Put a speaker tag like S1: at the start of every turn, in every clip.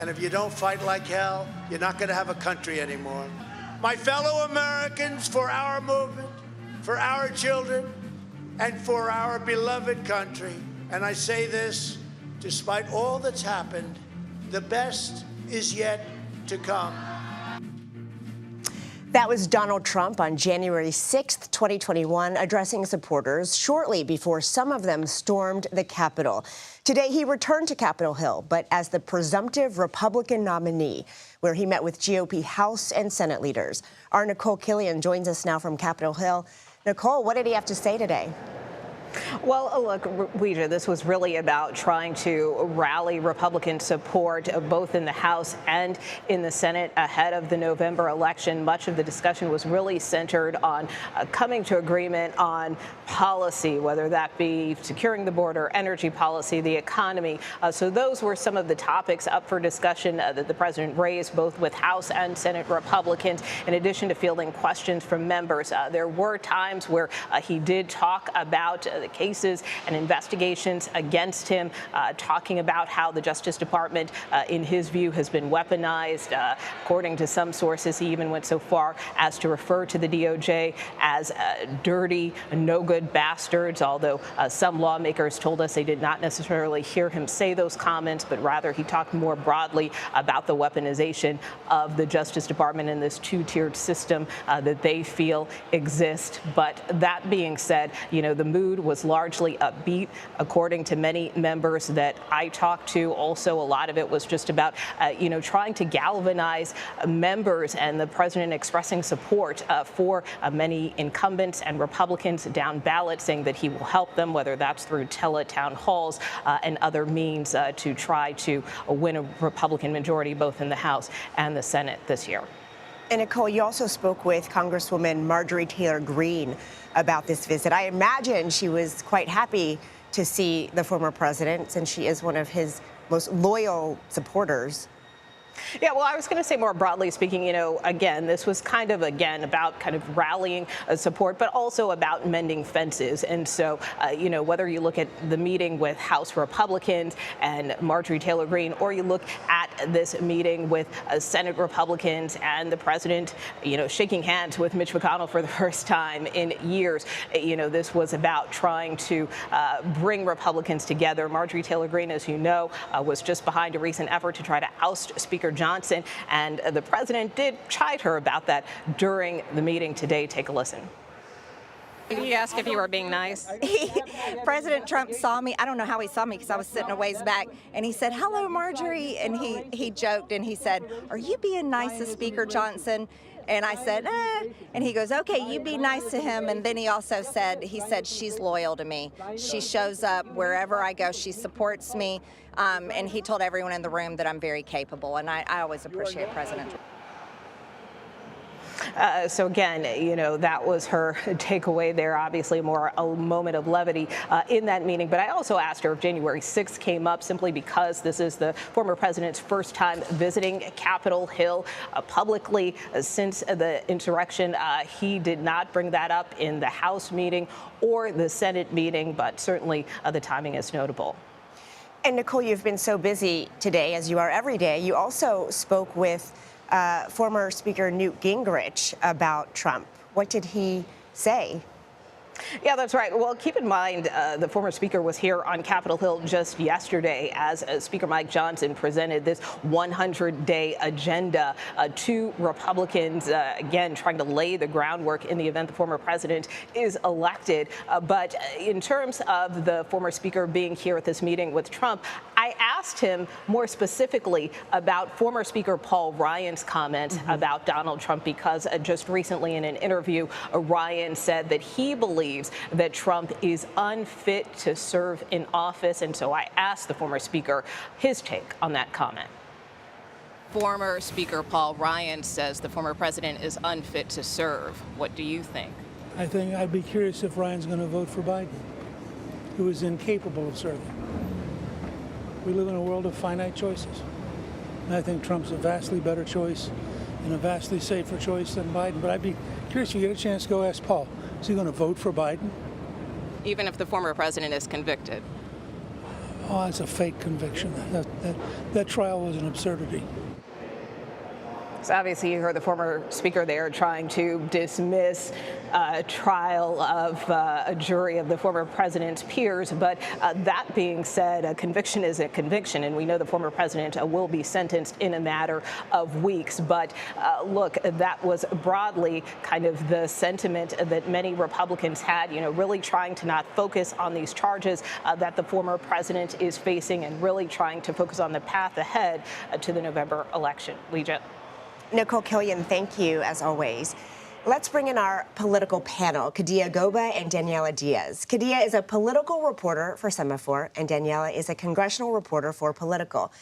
S1: And if you don't fight like hell, you're not going to have a country anymore. My fellow Americans, for our movement, for our children, and for our beloved country, and I say this despite all that's happened, the best is yet to come.
S2: That was Donald Trump on January 6th, 2021, addressing supporters shortly before some of them stormed the Capitol. Today, he returned to Capitol Hill, but as the presumptive Republican nominee, where he met with GOP House and Senate leaders. Our Nikole Killion joins us now from Capitol Hill. Nikole, what did he have to say today?
S3: Well, look, Weija, this was really about trying to rally Republican support both in the House and in the Senate ahead of the November election. Much of the discussion was really centered on coming to agreement on policy, whether that be securing the border, energy policy, the economy. So those were some of the topics up for discussion that the president raised both with House and Senate Republicans, in addition to fielding questions from members. There were times where he did talk about the cases and investigations against him, talking about how the Justice Department, in his view, has been weaponized. According to some sources, he even went so far as to refer to the DOJ as dirty, no-good bastards, although some lawmakers told us they did not necessarily hear him say those comments, but rather he talked more broadly about the weaponization of the Justice Department and this two-tiered system that they feel exists. But that being said, you know, the mood was largely upbeat, according to many members that I talked to. Also, a lot of it was just about, trying to galvanize members and the president expressing support for many incumbents and Republicans down ballot, saying that he will help them, whether that's through tele-town halls and other means to try to win a Republican majority both in the House and the Senate this year.
S2: And Nikole, you also spoke with Congresswoman Marjorie Taylor Greene about this visit. I imagine she was quite happy to see the former president, since she is one of his most loyal supporters.
S3: Yeah, well, I was going to say more broadly speaking, again, this was about rallying support, but also about mending fences. And so, whether you look at the meeting with House Republicans and Marjorie Taylor Greene, or you look at this meeting with Senate Republicans and the president, shaking hands with Mitch McConnell for the first time in years, this was about trying to bring Republicans together. Marjorie Taylor Greene, as you know, was just behind a recent effort to try to oust Speaker Johnson, and the president did chide her about that during the meeting today. Take a listen.
S4: He asked if you were being nice.
S5: President Trump saw me. I don't know how he saw me because I was sitting a ways back, and he said, "Hello, Marjorie," and he joked and he said, "Are you being nice to Speaker Johnson?" And I said, and he goes, "Okay, you be nice to him." And then he also said, "She's loyal to me. She shows up wherever I go. She supports me." And he told everyone in the room that I'm very capable, and I always appreciate President Trump.
S3: So again, that was her takeaway there. Obviously, more a moment of levity in that meeting. But I also asked her if January 6th came up, simply because this is the former president's first time visiting Capitol Hill publicly since the insurrection. He did not bring that up in the House meeting or the Senate meeting, but certainly the timing is notable.
S2: And Nikole, you've been so busy today, as you are every day. You also spoke with former Speaker Newt Gingrich about Trump. What did he say?
S3: Yeah, that's right. Well, keep in mind, the former speaker was here on Capitol Hill just yesterday as Speaker Mike Johnson presented this 100-day agenda to Republicans, again, trying to lay the groundwork in the event the former president is elected. But in terms of the former speaker being here at this meeting with Trump, I asked him more specifically about former Speaker Paul Ryan's comments about Donald Trump, because just recently in an interview, Ryan said that he believes that Trump is unfit to serve in office. And so I asked the former speaker his take on that comment.
S4: Former Speaker Paul Ryan says the former president is unfit to serve. What do you think?
S6: I think I'd be curious if Ryan's going to vote for Biden, who is incapable of serving. We live in a world of finite choices. And I think Trump's a vastly better choice and a vastly safer choice than Biden. But I'd be curious if you get a chance to go ask Paul. Is he going to vote for Biden?
S4: Even if the former president is convicted?
S6: Oh, it's a fake conviction. That trial was an absurdity.
S3: So obviously, you heard the former speaker there trying to dismiss a trial of a jury of the former president's peers. But that being said, a conviction is a conviction, and we know the former president will be sentenced in a matter of weeks. But look, that was broadly kind of the sentiment that many Republicans had, really trying to not focus on these charges that the former president is facing and really trying to focus on the path ahead to the November election. Legia.
S2: Nikole Killion, thank you, as always. Let's bring in our political panel, Kadia Goba and Daniella Diaz. Kadia is a political reporter for Semafor, and Daniella is a congressional reporter for Politico.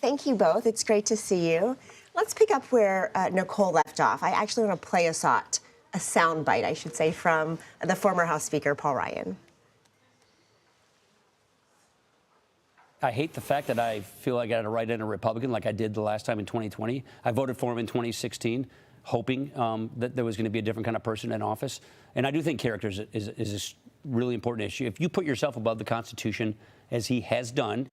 S2: Thank you both. It's great to see you. Let's pick up where Nikole left off. I actually want to play a soundbite, I should say, from the former House Speaker, Paul Ryan.
S7: I hate the fact that I feel like I got to write in a Republican like I did the last time in 2020. I voted for him in 2016, hoping that there was going to be a different kind of person in office. And I do think character is a really important issue. If you put yourself above the Constitution, as he has done.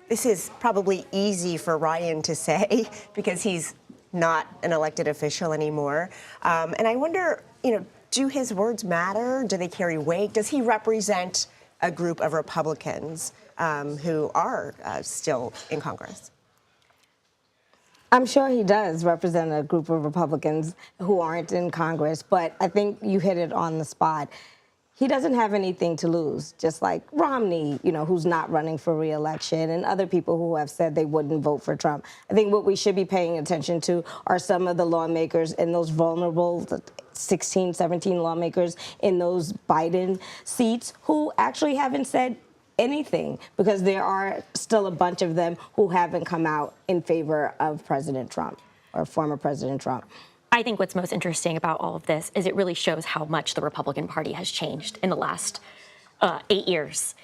S2: This is probably easy for Ryan to say because he's not an elected official anymore. And I wonder, do his words matter? Do they carry weight? Does he represent a group of Republicans who are still in Congress?
S8: I'm sure he does represent a group of Republicans who aren't in Congress, but I think you hit it on the spot. He doesn't have anything to lose, just like Romney, who's not running for re-election, and other people who have said they wouldn't vote for Trump. I think what we should be paying attention to are some of the lawmakers in those vulnerable 16, 17 lawmakers in those Biden seats who actually haven't said anything, because there are still a bunch of them who haven't come out in favor of President Trump or former President Trump.
S9: I think what's most interesting about all of this is it really shows how much the Republican Party has changed in the last 8 years.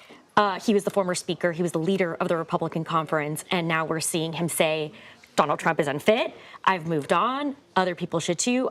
S9: He was the former speaker. He was the leader of the Republican conference. And now we're seeing him say, Donald Trump is unfit. I've moved on. Other people should too.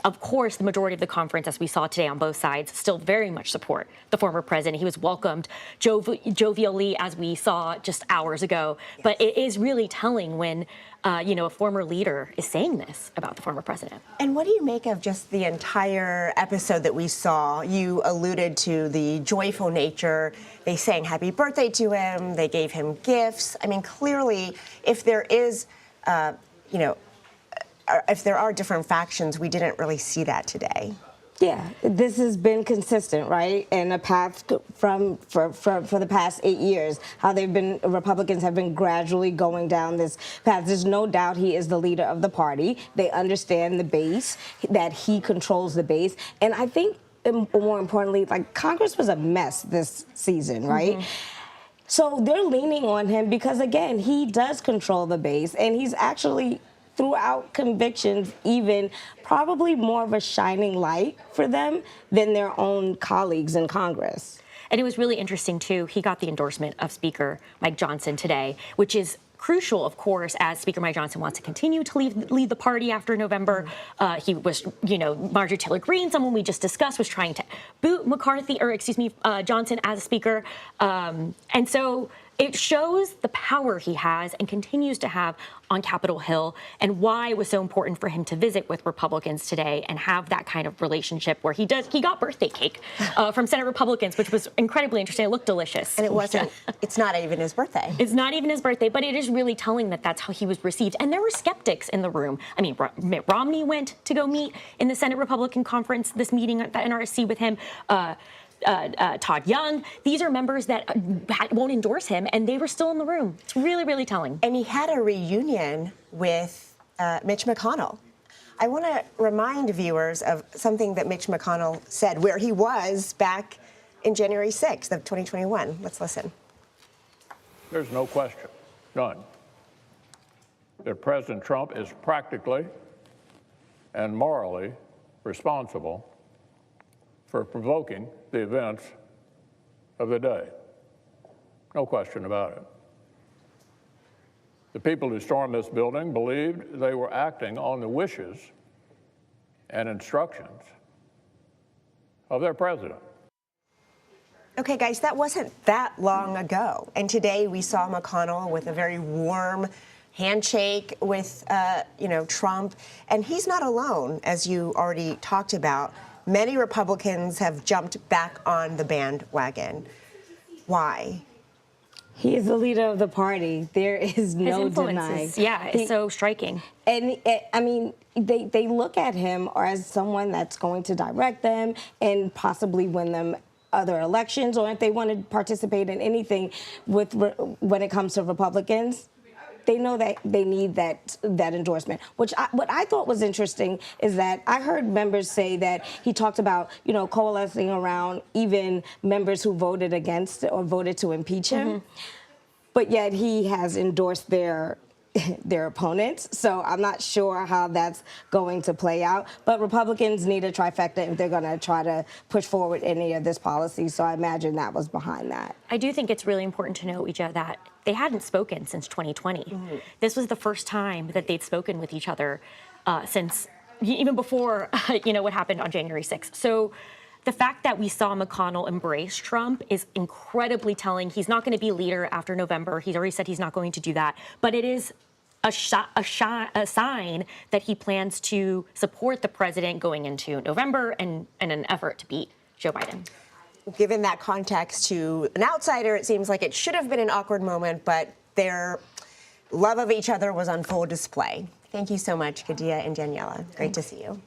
S9: Of course, the majority of the conference, as we saw today on both sides, still very much support the former president. He was welcomed jovially, as we saw just hours ago. Yes. But it is really telling when, a former leader is saying this about the former president.
S2: And what do you make of just the entire episode that we saw? You alluded to the joyful nature. They sang happy birthday to him. They gave him gifts. I mean, clearly, if there is if there are different factions, we didn't really see that today.
S8: Yeah, this has been consistent, right? And a path for the past 8 years, how Republicans have been gradually going down this path. There's no doubt he is the leader of the party. They understand the base, that he controls the base. And I think, more importantly, Congress was a mess this season, right? Mm-hmm. So they're leaning on him because, again, he does control the base, and he's actually, throughout convictions, even probably more of a shining light for them than their own colleagues in Congress.
S9: And it was really interesting, too. He got the endorsement of Speaker Mike Johnson today, which is crucial, of course, as Speaker Mike Johnson wants to continue to lead the party after November. He was, Marjorie Taylor Greene, someone we just discussed, was trying to boot Johnson as a speaker. And so it shows the power he has and continues to have on Capitol Hill, and why it was so important for him to visit with Republicans today and have that kind of relationship where he got birthday cake from Senate Republicans, which was incredibly interesting. It looked delicious.
S2: And it's not even his birthday.
S9: It's not even his birthday, but it is really telling that that's how he was received. And there were skeptics in the room. I mean, Mitt Romney went to go meet in the Senate Republican conference, this meeting at the NRSC with him. Todd Young. These are members that won't endorse him, and they were still in the room. It's really, really telling.
S2: And he had a reunion with Mitch McConnell. I want to remind viewers of something that Mitch McConnell said, where he was back in January 6th of 2021. Let's listen.
S10: There's no question, none, that President Trump is practically and morally responsible for provoking the events of the day. No question about it. The people who stormed this building believed they were acting on the wishes and instructions of their president.
S2: Okay, guys, that wasn't that long ago. And today we saw McConnell with a very warm handshake with, Trump. And he's not alone, as you already talked about. Many Republicans have jumped back on the bandwagon. Why?
S8: He is the leader of the party. There is no denying.
S9: Yeah, it's so striking.
S8: And I mean, they look at him as someone that's going to direct them and possibly win them other elections, or if they want to participate in anything when it comes to Republicans. They know that they need that endorsement. What I thought was interesting is that I heard members say that he talked about, coalescing around even members who voted against or voted to impeach him, but yet he has endorsed their opponents. So I'm not sure how that's going to play out. But Republicans need a trifecta if they're going to try to push forward any of this policy. So I imagine that was behind that.
S9: I do think it's really important to note, Ija, that they hadn't spoken since 2020. This was the first time that they'd spoken with each other since even before, what happened on January 6th. So the fact that we saw McConnell embrace Trump is incredibly telling. He's not going to be leader after November. He's already said he's not going to do that. But it is a sign that he plans to support the president going into November and in an effort to beat Joe Biden.
S2: Given that context to an outsider, it seems like it should have been an awkward moment, but their love of each other was on full display. Thank you so much, Kadia and Daniella. Great to see you.